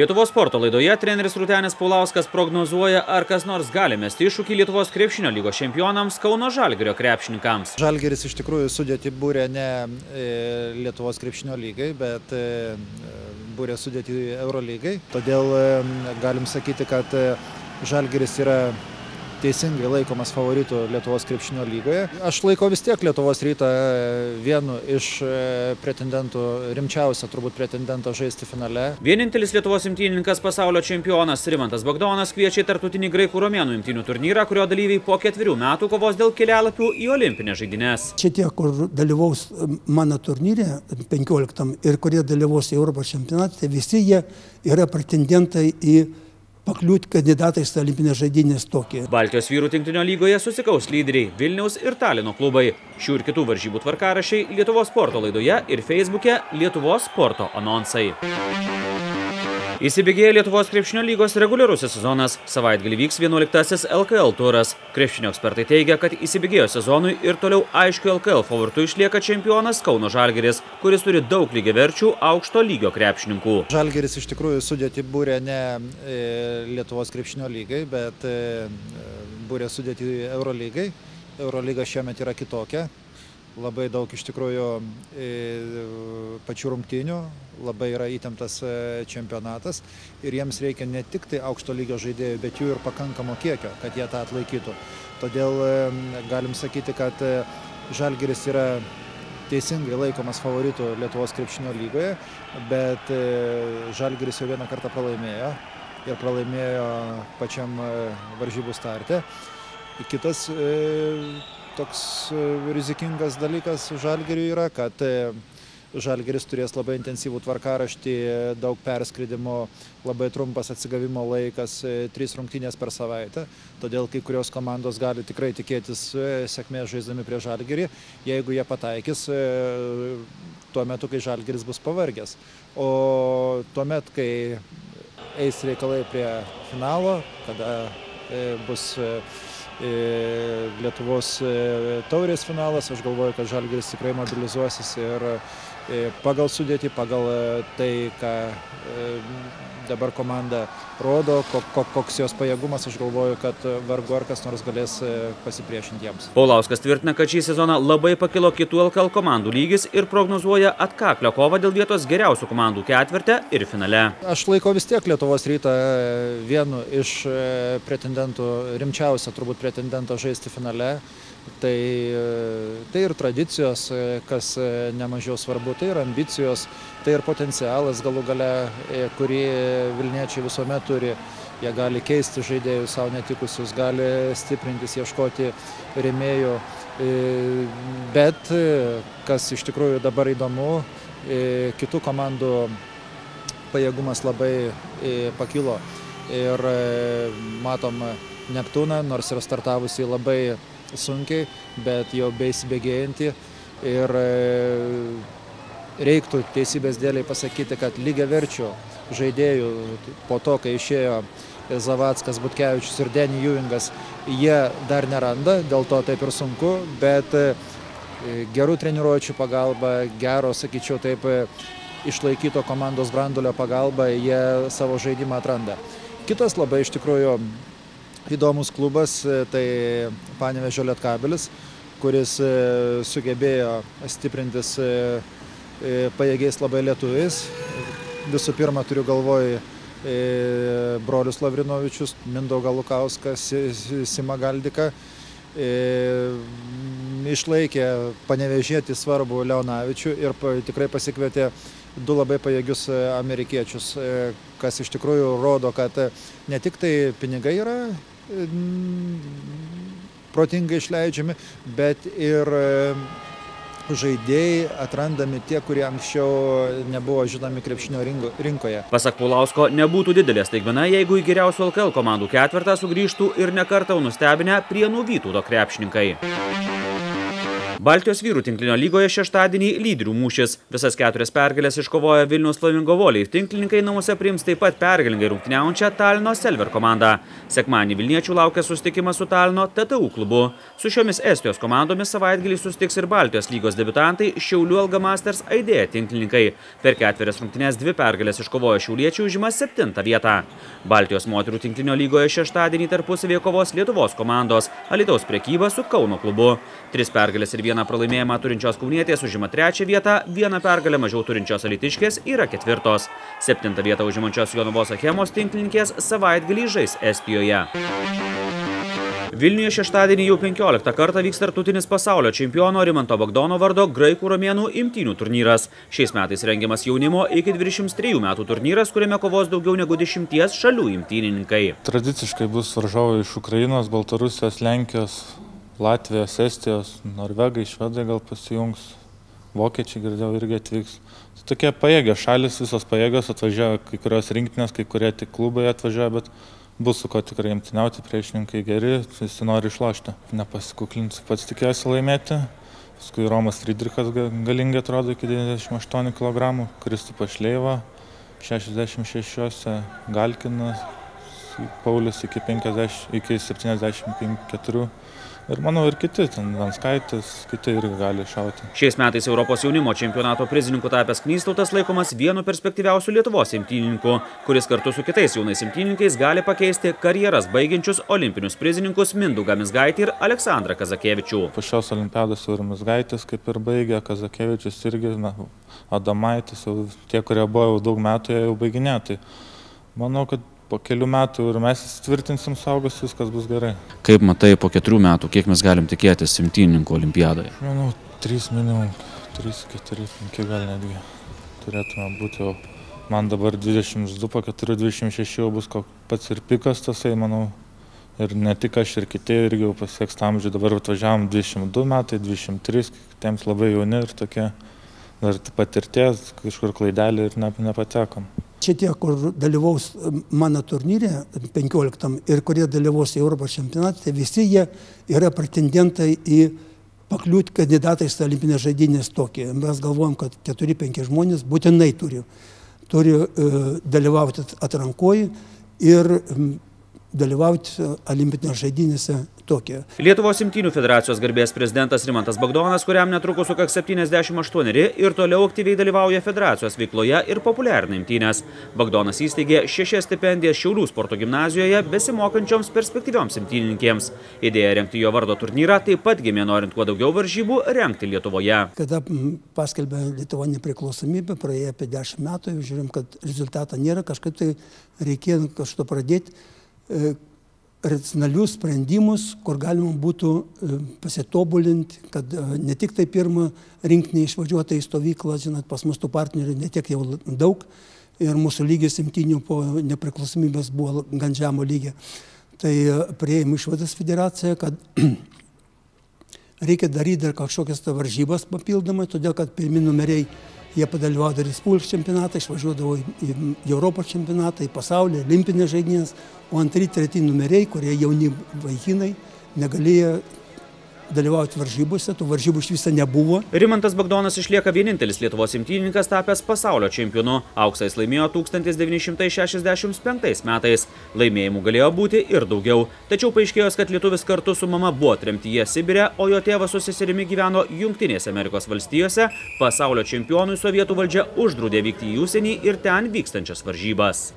Lietuvos sporto laidoje treneris Rūtenis Paulauskas prognozuoja, ar kas nors gali mesti iššūkį Lietuvos krepšinio lygos čempionams Kauno Žalgirio krepšininkams. Žalgiris iš tikrųjų sudėtį būrė ne Lietuvos krepšinio lygai, bet būrė sudėtį Eurolygai. Todėl galim sakyti, kad Žalgiris yra teisingai laikomas favoritų Lietuvos krepšinio lygoje. Aš laikau vis tiek Lietuvos Rytą vienu iš pretendentų, rimčiausia turbūt pretendento žaisti finale. Vienintelis Lietuvos imtynininkas pasaulio čempionas Rimantas Bagdonas kviečia į tarptautinį graikų romėnų imtynių turnyrą, kurio dalyviai po 4 metų kovos dėl kelialapių į olimpines žaidynes. Šitie, kur dalyvaus mano turnyre 15 ir kurie dalyvaus Europos čempionate, tai visi jie yra pretendentai į pakliūti kandidatais olimpinės žaidynės tokie. Baltijos vyrų tinklinio lygoje susikaus lyderiai Vilniaus ir Talino klubai. Šių ir kitų varžybų tvarkaraščiai Lietuvos sporto laidoje ir Facebook'e Lietuvos sporto anonsai. Įsibėgėja Lietuvos krepšinio lygos reguliarusis sezonas. Savaitgalį vyks 11-asis LKL turas. Krepšinio ekspertai teigia, kad įsibėgėjo sezonui ir toliau aiškiu LKL favoritu išlieka čempionas Kauno Žalgiris, kuris turi daug lygiaverčių aukšto lygio krepšininkų. Žalgiris iš tikrųjų sudėtį būrė ne Lietuvos krepšinio lygai, bet būrė sudėtį Eurolygai. Eurolyga šiemet yra kitokia. Labai daug iš tikrųjų pačių rungtynių, labai yra įtemptas čempionatas ir jiems reikia ne tik tai aukšto lygio žaidėjų, bet jų ir pakankamo kiekio, kad jie tą atlaikytų. Todėl galim sakyti, kad Žalgiris yra teisingai laikomas favoritų Lietuvos krepšinio lygoje, bet Žalgiris jau vieną kartą pralaimėjo ir pralaimėjo pačiam varžybų starte. Kitas toks rizikingas dalykas Žalgiriui yra, kad Žalgiris turės labai intensyvų tvarkaraštį, daug perskridimų, labai trumpas atsigavimo laikas, 3 rungtynės per savaitę. Todėl kai kurios komandos gali tikrai tikėtis sėkmės žaisdami prie Žalgirį, jeigu jie pataikys tuo metu, kai Žalgiris bus pavargęs. O tuomet, kai eis reikalai prie finalo, kada bus Lietuvos taurės finalas, aš galvoju, kad Žalgiris tikrai mobilizuosis ir pagal sudėtį, pagal tai, ką dabar komanda rodo, koks jos pajėgumas, aš galvoju, kad vargu ar kas nors galės pasipriešinti jiems. Paulauskas tvirtina, kad šį sezoną labai pakilo kitų LKL komandų lygis ir prognozuoja atkaklio kovą dėl vietos geriausių komandų ketverte ir finale. Aš laikau vis tiek Lietuvos Rytą vienu iš pretendentų, rimčiausia turbūt pretendento žaisti finale. Tai ir tradicijos, kas nemažiau svarbu, tai ir ambicijos, tai ir potencialas galų gale, kurį vilniečiai visuomet turi. Jie gali keisti žaidėjus savo netikusius, gali stiprintis, ieškoti rėmėjų. Bet, kas iš tikrųjų dabar įdomu, kitų komandų pajėgumas labai pakilo. Ir matom Neptūną, nors yra startavusi labai sunkiai, bet jau beįsibėgėjantį. Ir reiktų teisybės dėliai pasakyti, kad lygiaverčių žaidėjų po to, kai išėjo Zavackas, Butkevičius ir Denny Ewingas, jie dar neranda, dėl to taip ir sunku, bet gerų treniruočių pagalba, gero, sakyčiau, taip išlaikyto komandos branduolio pagalba, jie savo žaidimą atranda. Kitas labai iš tikrųjų įdomus klubas, tai Panevėžio Lietkabelis, kuris sugebėjo stiprintis pajėgiais labai lietuviais. Visų pirma, turiu galvoj brolius Lavrinovičius, Mindaugą Lukauską, Simą Galdiką. Išlaikė panevėžietį svarbų Leonavičių ir tikrai pasikvietė 2 labai pajėgius amerikiečius, kas iš tikrųjų rodo, kad ne tik tai pinigai yra protingai išleidžiami, bet ir žaidėjai atrandami tie, kurie anksčiau nebuvo žinomi krepšinio rinkoje. Pasak Paulausko, nebūtų didelė staigmena, jeigu į geriausių LKL komandų ketvertą sugrįžtų ir ne kartą nustebinę Prienų Vytauto krepšininkai. Baltijos vyrų tinklinio lygoje šeštadienį lyderių mūšis. Visas 4 pergalės iškovojo Vilniaus Flamingo Volley. Tinklininkai namuose priims taip pat pergalingai rungtyniaujančią Talino Selver komandą. Sekmadienį vilniečių laukia susitikimas su Talino TTU klubu. Su šiomis Estijos komandomis savaitgalį susitiks ir Baltijos lygos debiutantai Šiaulių Alga Masters Aidėja tinklininkai. Per 4 rungtynes 2 pergalės iškovojo šiauliečiai, užima 7 vietą. Baltijos moterų tinklinio lygoje šeštadienį tarpusavėje kovos Lietuvos komandos Alytaus Prekyba su Kauno klubu. 3 pergalės ir 1 pralaimėjimą turinčios kaunietės užima 3 vietą, 1 pergalę mažiau turinčios alytiškės yra 4. 7 vietą užimančios Jonavos Achemos tinklininkės savaitgalį žais Estijoje. Vilniuje šeštadienį jau 15 kartą vyks tarptautinis pasaulio čempiono Rimanto Bagdono vardo graikų romėnų imtynių turnyras. Šiais metais rengiamas jaunimo iki 23 metų turnyras, kuriame kovos daugiau negu 10 šalių imtynininkai. Tradiciškai bus varžovai iš Ukrainos, Baltarusijos, Lenkijos, Latvijos, Estijos, Norvegai, Švedai gal pasijungs, vokiečiai girdėjau irgi atvyks. Tai tokie pajėgios šalis, visos pajėgios atvažiuoja, kai kurios rinktinės, kai kurie tik klubai atvažiuoja, bet bus su ko tikrai imtyniauti, priešininkai geri, visi nori išlošti. Nepasikuklinsiu, pats tikėjosi laimėti. Paskui Romas Friedrichas galingai atrodo iki 98 kg, Kristupas Šleiva 66, Galkinas, Paulius iki 74. Ir manau ir kiti, ten Vanskaitis, kiti irgi gali šauti. Šiais metais Europos jaunimo čempionato prizininku tapęs Knystautas laikomas vienu perspektyviausių Lietuvos imtynininkų, kuris kartu su kitais jaunais imtynininkais gali pakeisti karjeras baigiančius olimpinius prizininkus Mindaugą Mizgaitį ir Aleksandrą Kazakevičių. Po šios olimpiados jau ir Mizgaitis kaip ir baigė, Kazakevičius irgi, Adomaitis, jau tie, kurie buvo jau daug metų, jie jau baiginė. Tai manau, kad po kelių metų ir mes įsitvirtinsim saugus, viskas bus gerai. Kaip matai, po 4 metų, kiek mes galim tikėtis imtynininkų olimpiadoje? Manau, 3 minimum, 3, 4, 5 gal netgi turėtume būti jau. Man dabar 22, po 4, 26 jau bus pats ir pikas tasai, manau. Ir ne tik aš ir kiti irgi jau pasieks amžių. Dabar atvažiavom 22 metai, 23, kitiems labai jauni ir tokie dar patirties, kažkur klaidelį ir nepatekom. Šitie, kur dalyvaus mano turnyre 15 ir kurie dalyvaus Europos čempionate, visi jie yra pretendentai į pakliūti kandidatais į olimpinės žaidynės Tokijoje. Mes galvojam, kad 4-5 žmonės būtinai turi dalyvauti atrankoje ir dalyvauti olimpinės žaidynėse Tokijoje. Lietuvos imtynių federacijos garbės prezidentas Rimantas Bagdonas, kuriam netrukus sukaks 78 ir toliau aktyviai dalyvauja federacijos veikloje ir populiarina imtynes. Bagdonas įsteigė 6 stipendijas Šiaulių sporto gimnazijoje besimokančioms perspektyvioms imtynininkėms. Idėja rengti jo vardo turnyrą taip pat gimė norint kuo daugiau varžybų rengti Lietuvoje. Kada paskelbė Lietuva nepriklausomybę, praėjo apie 10 metų, žiūrim, kad rezultato nėra, kažkaip tai reikėjo kažko pradėti racionalius sprendimus, kur galima būtų pasitobulinti, kad ne tik tai pirmą rinkinį išvažiuota į stovyklą, žinot, pas mus tų partnerių ne tiek jau daug ir mūsų lygis imtynių po nepriklausomybės buvo gan žemo lygio. Tai priėjom išvadas federaciją, kad reikia daryti dar kažkokias varžybas papildomai, todėl kad pirmi numeriai jie padalyvavo Respublikos čempionatą, išvažiuodavo į Europos čempionatą, į pasaulį, olimpinės žaidynės, o 2-3 numeriai, kurie jauni vaikinai, negalėjo dalyvauti varžybose, tų varžybų iš viso nebuvo. Rimantas Bagdonas išlieka vienintelis Lietuvos imtynininkas tapęs pasaulio čempionu. Auksą jis laimėjo 1965 metais. Laimėjimų galėjo būti ir daugiau. Tačiau paaiškėjo, kad lietuvis kartu su mama buvo tremtyje Sibire, o jo tėvas su seserimi gyveno Jungtinėse Amerikos valstijose. Pasaulio čempionui sovietų valdžia uždraudė vykti į užsienį ir ten vykstančias varžybas.